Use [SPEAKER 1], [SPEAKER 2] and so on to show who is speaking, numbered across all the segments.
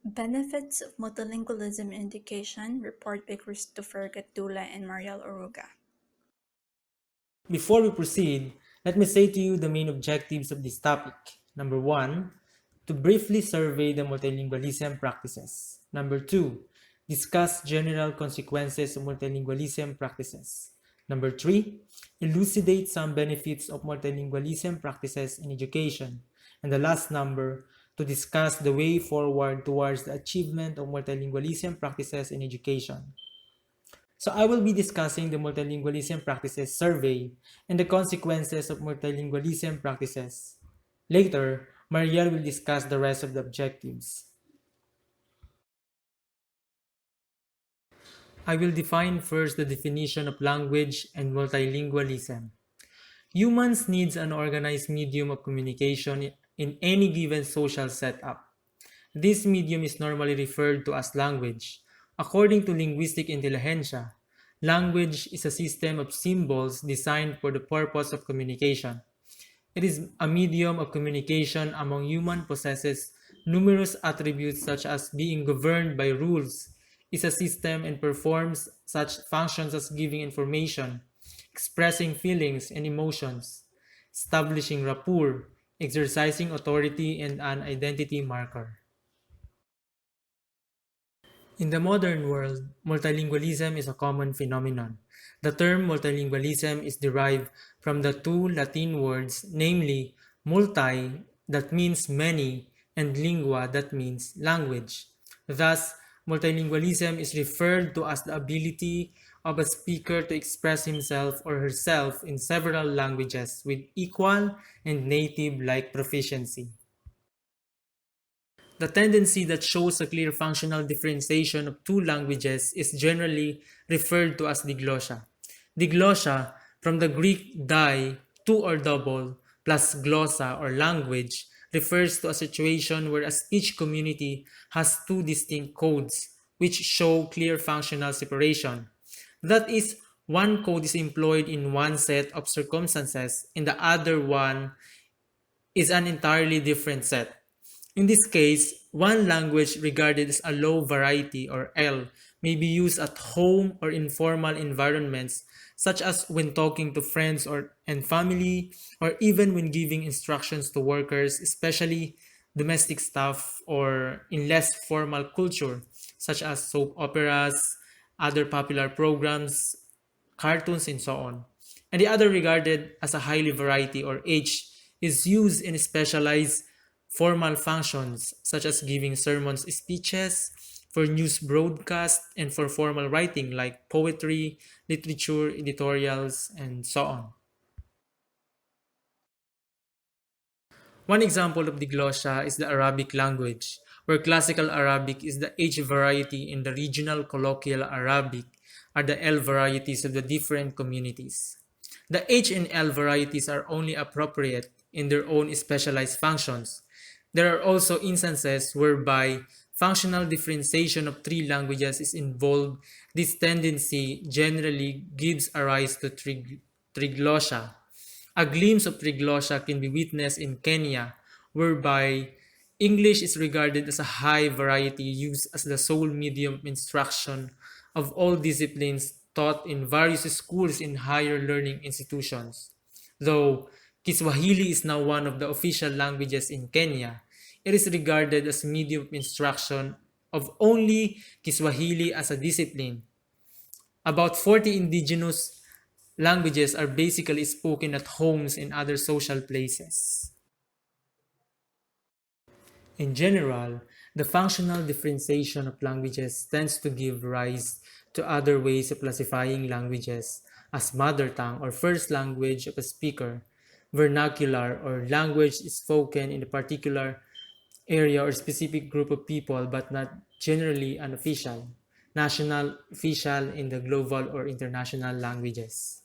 [SPEAKER 1] Benefits of Multilingualism in Education, report by Christopher Gatdula and Marielle Oruga.
[SPEAKER 2] Before we proceed, let me say to you the main objectives of this topic. Number one, to briefly survey the multilingualism practices. Number two, discuss general consequences of multilingualism practices. Number three, elucidate some benefits of multilingualism practices in education. And the last number, to discuss the way forward towards the achievement of multilingualism practices in education. So I will be discussing the multilingualism practices survey and the consequences of multilingualism practices. Later, Marielle will discuss the rest of the objectives. I will define first the definition of language and multilingualism. Humans needs an organized medium of communication in any given social setup. This medium is normally referred to as language. According to linguistic intelligentsia, language is a system of symbols designed for the purpose of communication. It is a medium of communication among humans possesses numerous attributes such as being governed by rules, is a system and performs such functions as giving information, expressing feelings and emotions, establishing rapport, exercising authority, and an identity marker. In the modern world, multilingualism is a common phenomenon. The term multilingualism is derived from the two Latin words, namely multi, that means many, and lingua, that means language. Thus, multilingualism is referred to as the ability of a speaker to express himself or herself in several languages with equal and native-like proficiency. The tendency that shows a clear functional differentiation of two languages is generally referred to as diglossia. Diglossia, from the Greek di, two or double, plus glossa or language, refers to a situation where a speech community has two distinct codes, which show clear functional separation. That is, one code is employed in one set of circumstances and the other one is an entirely different set. In this case, one language regarded as a low variety or L may be used at home or in formal environments such as when talking to friends or and family or even when giving instructions to workers, especially domestic staff or in less formal culture such as soap operas, other popular programs, cartoons, and so on. And the other regarded as a highly variety or H is used in specialized formal functions such as giving sermons, speeches, for news broadcast, and for formal writing like poetry, literature, editorials, and so on. One example of diglossia is the Arabic language, where classical Arabic is the H variety and the regional colloquial Arabic are the L varieties of the different communities. The H and L varieties are only appropriate in their own specialized functions. There are also instances whereby functional differentiation of three languages is involved. This tendency generally gives rise to triglossia. A glimpse of triglossia can be witnessed in Kenya, whereby English is regarded as a high variety used as the sole medium of instruction of all disciplines taught in various schools in higher learning institutions. Though Kiswahili is now one of the official languages in Kenya, it is regarded as medium of instruction of only Kiswahili as a discipline. About 40 indigenous languages are basically spoken at homes and other social places. In general, the functional differentiation of languages tends to give rise to other ways of classifying languages as mother tongue or first language of a speaker, vernacular or language spoken in a particular area or specific group of people but not generally unofficial, national, official in the global or international languages.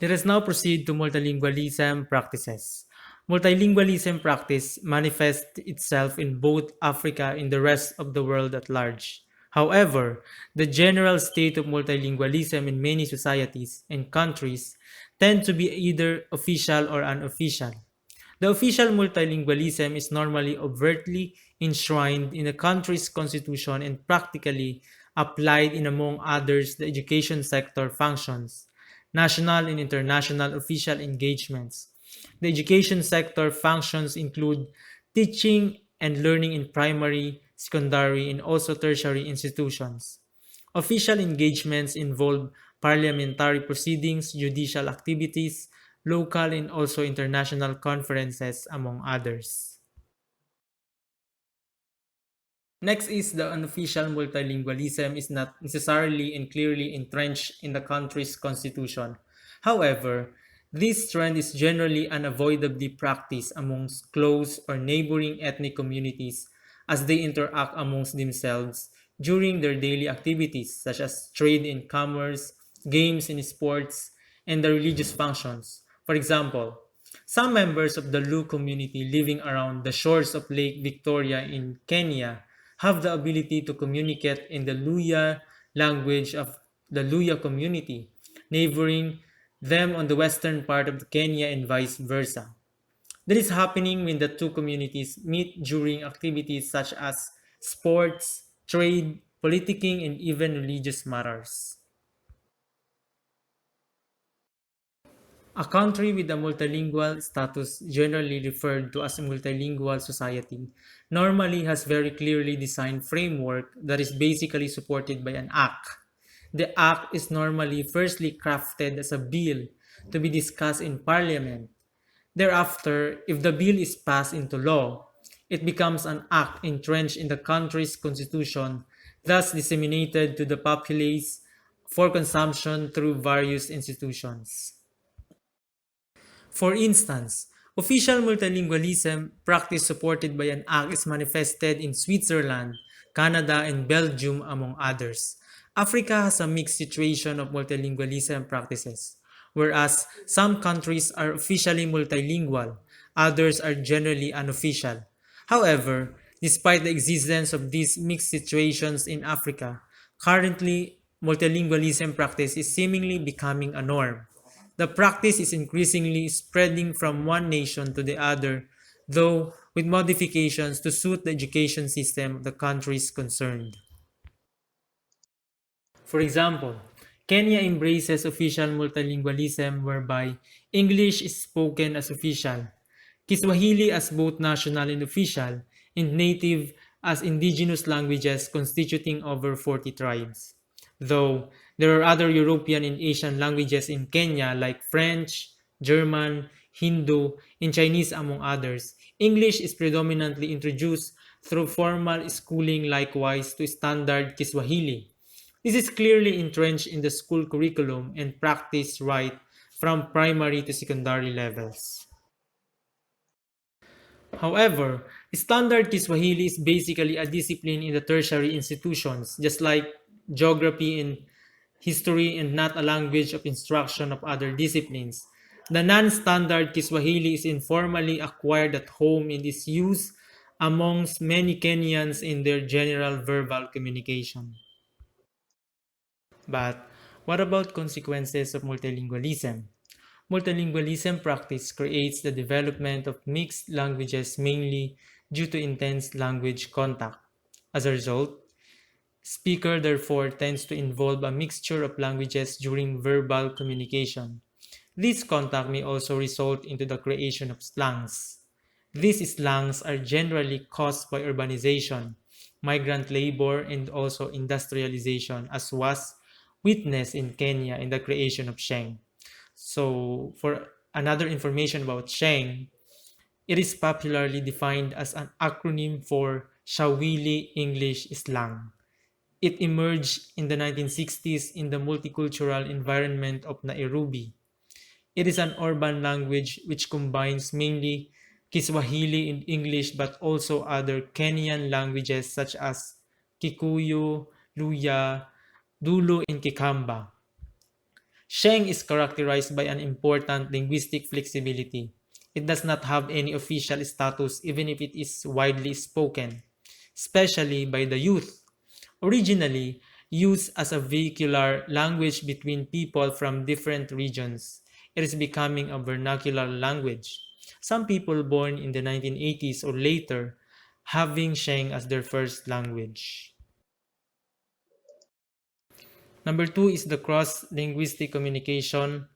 [SPEAKER 2] Let us now proceed to multilingualism practices. Multilingualism practice manifests itself in both Africa and the rest of the world at large. However, the general state of multilingualism in many societies and countries tend to be either official or unofficial. The official multilingualism is normally overtly enshrined in a country's constitution and practically applied in, among others, the education sector functions, national and international official engagements. The education sector functions include teaching and learning in primary, secondary, and also tertiary institutions. Official engagements involve parliamentary proceedings, judicial activities, local and also international conferences, among others. Next is the unofficial multilingualism is not necessarily and clearly entrenched in the country's constitution. However, this trend is generally unavoidably practiced amongst close or neighboring ethnic communities as they interact amongst themselves during their daily activities such as trade and commerce, games and sports, and the religious functions. For example, some members of the Lu community living around the shores of Lake Victoria in Kenya have the ability to communicate in the Luya language of the Luya community, neighboring them on the western part of Kenya and vice versa. That is happening when the two communities meet during activities such as sports, trade, politicking, and even religious matters. A country with a multilingual status, generally referred to as a multilingual society, normally has very clearly designed framework that is basically supported by an act. The act is normally firstly crafted as a bill to be discussed in parliament. Thereafter, if the bill is passed into law, it becomes an act entrenched in the country's constitution, thus disseminated to the populace for consumption through various institutions. For instance, official multilingualism practice supported by an act is manifested in Switzerland, Canada, and Belgium, among others. Africa has a mixed situation of multilingualism practices, whereas some countries are officially multilingual, others are generally unofficial. However, despite the existence of these mixed situations in Africa, currently multilingualism practice is seemingly becoming a norm. The practice is increasingly spreading from one nation to the other, though with modifications to suit the education system of the countries concerned. For example, Kenya embraces official multilingualism whereby English is spoken as official, Kiswahili as both national and official, and native as indigenous languages constituting over 40 tribes. Though there are other European and Asian languages in Kenya like French, German, Hindu, and Chinese among others, English is predominantly introduced through formal schooling likewise to standard Kiswahili. This is clearly entrenched in the school curriculum and practiced right from primary to secondary levels. However, standard Kiswahili is basically a discipline in the tertiary institutions, just like geography and history, and not a language of instruction of other disciplines. The non-standard Kiswahili is informally acquired at home and is used amongst many Kenyans in their general verbal communication. But what about consequences of multilingualism? Multilingualism practice creates the development of mixed languages mainly due to intense language contact. As a result, speaker therefore tends to involve a mixture of languages during verbal communication. This contact may also result into the creation of slangs. These slangs are generally caused by urbanization, migrant labor, and also industrialization, as was witnessed in Kenya in the creation of Sheng. So, for another information about Sheng, it is popularly defined as an acronym for Shawili English Slang. It emerged in the 1960s in the multicultural environment of Nairobi. It is an urban language which combines mainly Kiswahili and English but also other Kenyan languages such as Kikuyu, Luya, Dulu, and Kikamba. Sheng is characterized by an important linguistic flexibility. It does not have any official status even if it is widely spoken, especially by the youth. Originally used as a vehicular language between people from different regions, it is becoming a vernacular language. Some people born in the 1980s or later having Sheng as their first language. Number two is the cross-linguistic communication,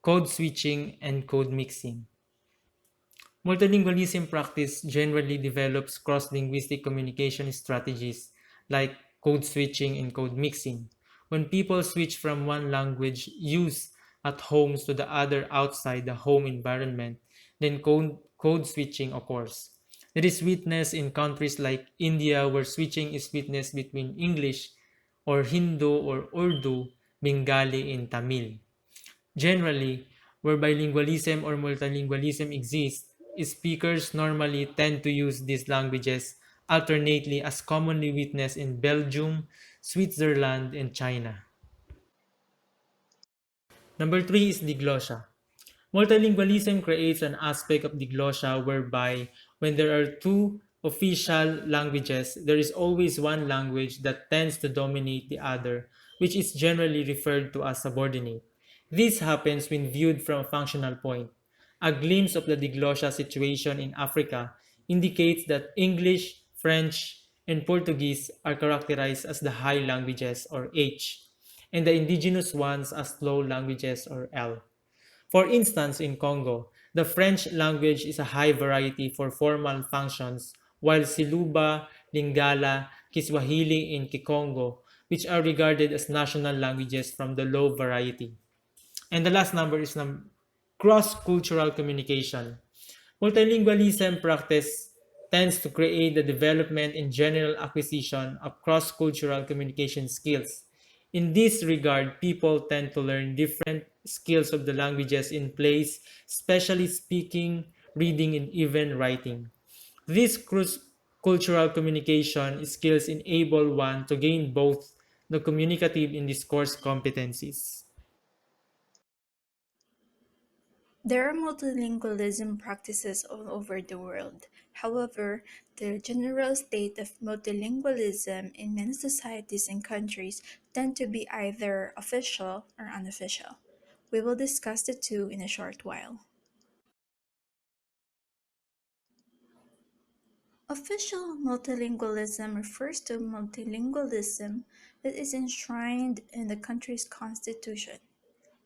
[SPEAKER 2] code switching, and code mixing. Multilingualism practice generally develops cross-linguistic communication strategies like code switching and code mixing. When people switch from one language used at homes to the other outside the home environment, then code switching occurs. It is witnessed in countries like India where switching is witnessed between English or Hindu or Urdu, Bengali, and Tamil. Generally, where bilingualism or multilingualism exists, speakers normally tend to use these languages alternately as commonly witnessed in Belgium, Switzerland, and China. Number three is diglossia. Multilingualism creates an aspect of diglossia whereby when there are two official languages, there is always one language that tends to dominate the other, which is generally referred to as subordinate. This happens when viewed from a functional point. A glimpse of the diglossia situation in Africa indicates that English, French, and Portuguese are characterized as the high languages or H, and the indigenous ones as low languages or L. For instance, in Congo, the French language is a high variety for formal functions, while Siluba, Lingala, Kiswahili, and Kikongo, which are regarded as national languages from the low variety. And the last number is cross-cultural communication. Multilingualism practice tends to create the development and general acquisition of cross-cultural communication skills. In this regard, people tend to learn different skills of the languages in place, especially speaking, reading, and even writing. These cross-cultural communication skills enable one to gain both the communicative and discourse competencies.
[SPEAKER 1] There are multilingualism practices all over the world. However, the general state of multilingualism in many societies and countries tend to be either official or unofficial. We will discuss the two in a short while. Official multilingualism refers to multilingualism that is enshrined in the country's constitution.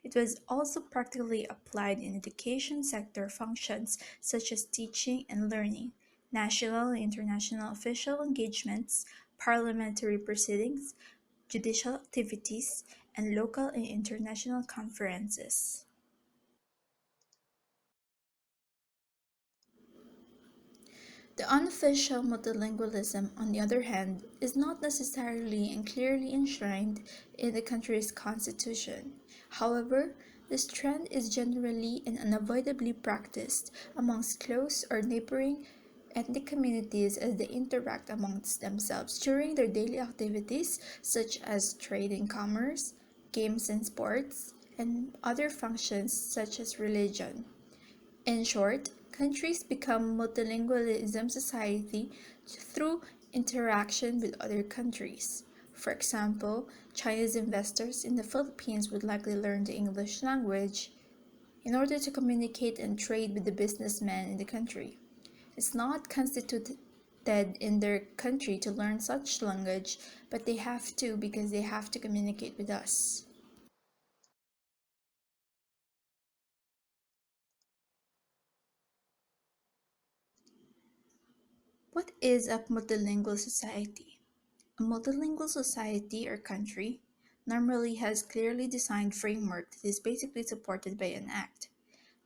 [SPEAKER 1] It was also practically applied in education sector functions such as teaching and learning, national and international official engagements, parliamentary proceedings, judicial activities, and local and international conferences. The unofficial multilingualism, on the other hand, is not necessarily and clearly enshrined in the country's constitution. However, this trend is generally and unavoidably practiced amongst close or neighboring ethnic communities as they interact amongst themselves during their daily activities such as trade and commerce, games and sports, and other functions such as religion. In short, countries become multilingualism society through interaction with other countries. For example, Chinese investors in the Philippines would likely learn the English language in order to communicate and trade with the businessmen in the country. It's not constituted in their country to learn such language, but they have to because they have to communicate with us. What is a multilingual society? A multilingual society or country normally has clearly defined framework that is basically supported by an act.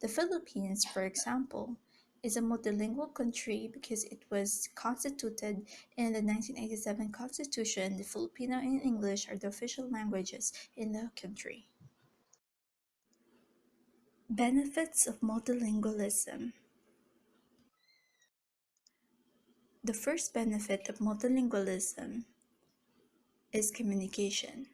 [SPEAKER 1] The Philippines, for example, is a multilingual country because it was constituted in the 1987 Constitution. The Filipino and English are the official languages in the country. Benefits of multilingualism. The first benefit of multilingualism is communication.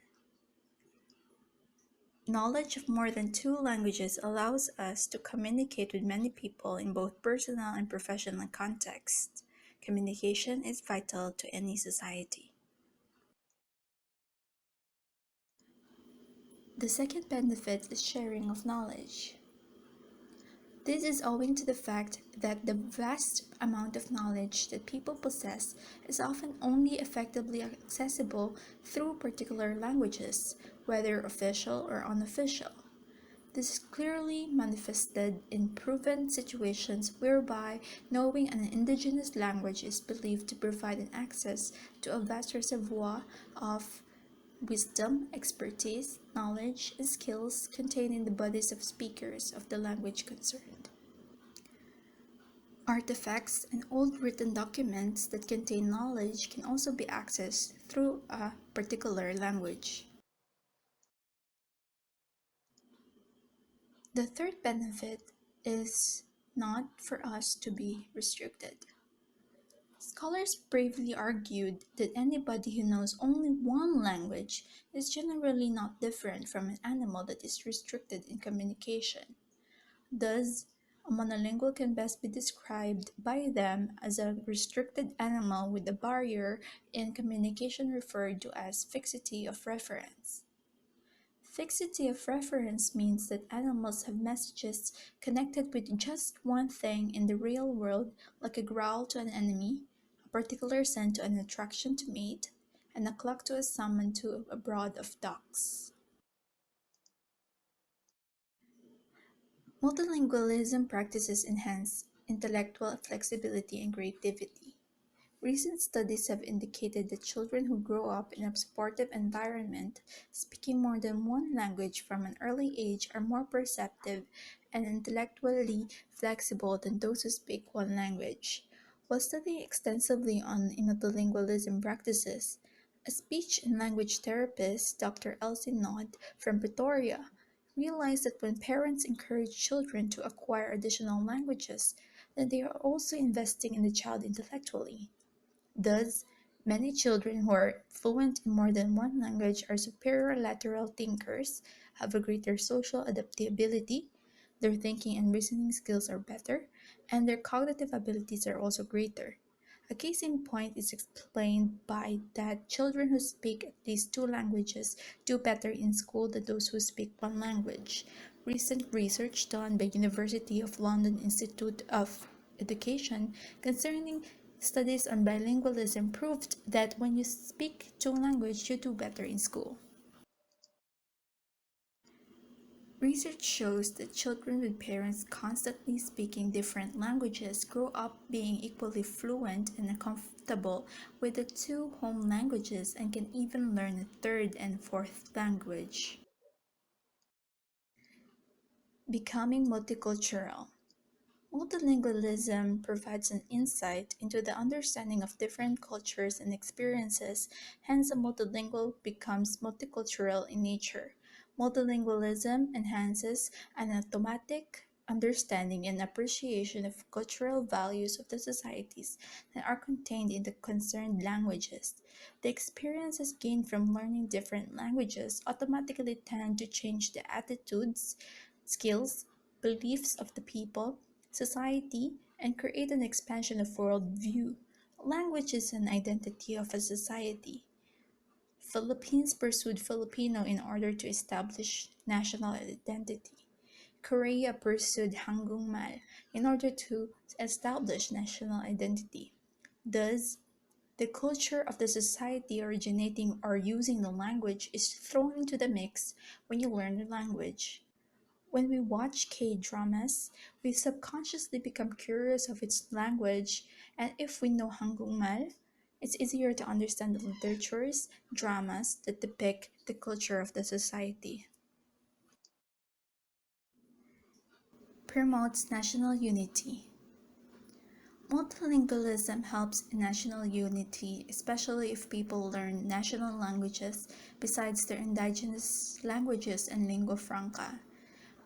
[SPEAKER 1] Knowledge of more than two languages allows us to communicate with many people in both personal and professional contexts. Communication is vital to any society. The second benefit is sharing of knowledge. This is owing to the fact that the vast amount of knowledge that people possess is often only effectively accessible through particular languages, whether official or unofficial. This is clearly manifested in proven situations whereby knowing an indigenous language is believed to provide an access to a vast reservoir of wisdom, expertise, knowledge, and skills contained in the bodies of speakers of the language concerned. Artifacts and old written documents that contain knowledge can also be accessed through a particular language. The third benefit is not for us to be restricted. Scholars bravely argued that anybody who knows only one language is generally not different from an animal that is restricted in communication. Thus, a monolingual can best be described by them as a restricted animal with a barrier in communication referred to as fixity of reference. Fixity of reference means that animals have messages connected with just one thing in the real world, like a growl to an enemy, a particular scent to an attraction to mate, and a cluck to a summon to a brood of ducks. Multilingualism practices enhance intellectual flexibility and creativity. Recent studies have indicated that children who grow up in a supportive environment, speaking more than one language from an early age, are more perceptive and intellectually flexible than those who speak one language. While studying extensively on multilingualism practices, a speech and language therapist, Dr. Elsie Nod from Pretoria, realized that when parents encourage children to acquire additional languages, then they are also investing in the child intellectually. Thus, many children who are fluent in more than one language are superior lateral thinkers, have a greater social adaptability, their thinking and reasoning skills are better, and their cognitive abilities are also greater. A case in point is explained by that children who speak at least two languages do better in school than those who speak one language. Recent research done by University of London Institute of Education concerning studies on bilingualism proved that when you speak two languages, you do better in school. Research shows that children with parents constantly speaking different languages grow up being equally fluent and comfortable with the two home languages and can even learn a third and fourth language. Becoming multicultural. Multilingualism provides an insight into the understanding of different cultures and experiences, hence, a multilingual becomes multicultural in nature. Multilingualism enhances an automatic understanding and appreciation of cultural values of the societies that are contained in the concerned languages. The experiences gained from learning different languages automatically tend to change the attitudes, skills, beliefs of the people, society, and create an expansion of worldview. Language is an identity of a society. Philippines pursued Filipino in order to establish national identity. Korea pursued Hangulmal in order to establish national identity. Thus, the culture of the society originating or using the language is thrown into the mix when you learn the language. When we watch K-dramas, we subconsciously become curious of its language, and if we know Hangulmal, it's easier to understand the literatures, dramas that depict the culture of the society. Promotes national unity. Multilingualism helps in national unity, especially if people learn national languages besides their indigenous languages and lingua franca.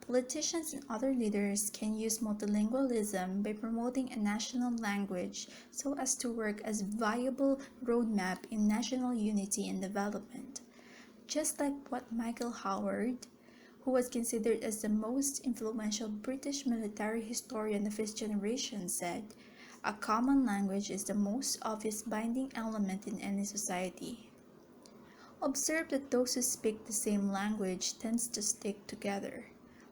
[SPEAKER 1] Politicians and other leaders can use multilingualism by promoting a national language so as to work as viable roadmap in national unity and development. Just like what Michael Howard, who was considered as the most influential British military historian of his generation, said, "A common language is the most obvious binding element in any society." Observe that those who speak the same language tend to stick together.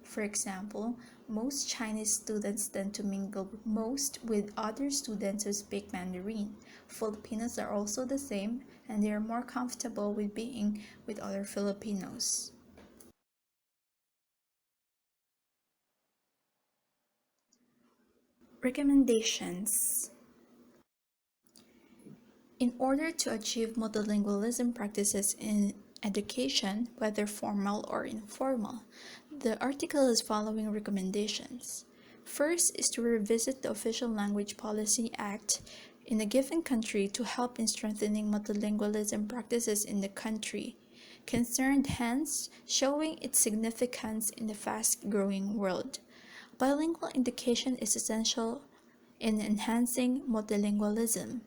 [SPEAKER 1] For example, most Chinese students tend to mingle most with other students who speak Mandarin. Filipinos are also the same, and they are more comfortable with being with other Filipinos. Recommendations. In order to achieve multilingualism practices in education, whether formal or informal, the article is following recommendations. First is to revisit the Official Language Policy Act in a given country to help in strengthening multilingualism practices in the country, concerned hence showing its significance in the fast-growing world. Bilingual education is essential in enhancing multilingualism.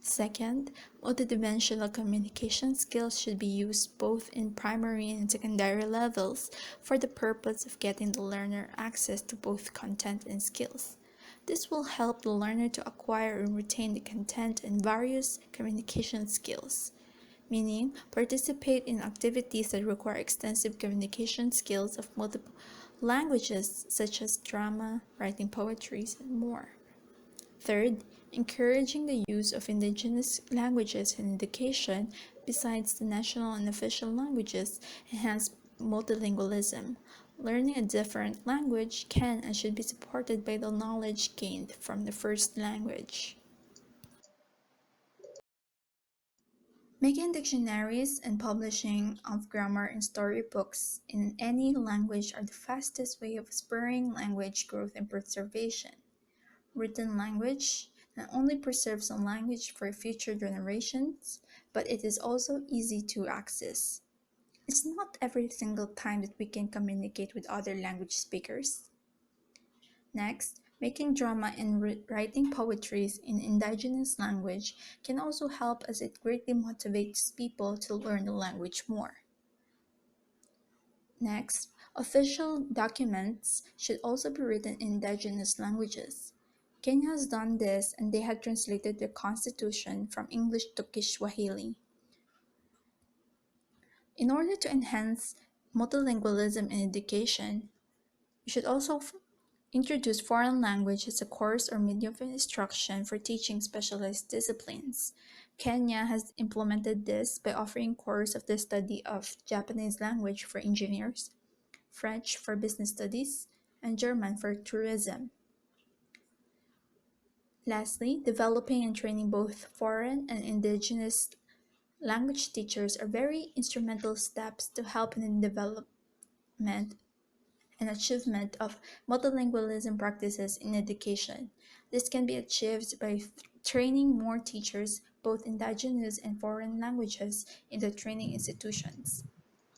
[SPEAKER 1] Second, multidimensional communication skills should be used both in primary and secondary levels for the purpose of getting the learner access to both content and skills. This will help the learner to acquire and retain the content and various communication skills, meaning participate in activities that require extensive communication skills of multiple languages such as drama, writing poetry, and more. Third, encouraging the use of indigenous languages in education besides the national and official languages enhance multilingualism. Learning a different language can and should be supported by the knowledge gained from the first language. Making dictionaries and publishing of grammar and storybooks in any language are the fastest way of spurring language growth and preservation. Written language not only preserves a language for future generations, but it is also easy to access. It's not every single time that we can communicate with other language speakers. Next, making drama and writing poetries in indigenous language can also help as it greatly motivates people to learn the language more. Next, official documents should also be written in indigenous languages. Kenya has done this and they have translated the constitution from English to Kiswahili. In order to enhance multilingualism in education, we should also introduce foreign language as a course or medium of instruction for teaching specialized disciplines. Kenya has implemented this by offering courses of the study of Japanese language for engineers, French for business studies, and German for tourism. Lastly, developing and training both foreign and indigenous language teachers are very instrumental steps to help in the development and achievement of multilingualism practices in education. This can be achieved by training more teachers, both indigenous and foreign languages, in the training institutions.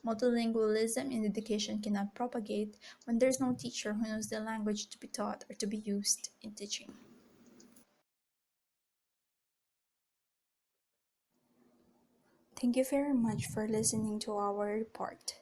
[SPEAKER 1] Multilingualism in education cannot propagate when there is no teacher who knows the language to be taught or to be used in teaching. Thank you very much for listening to our report.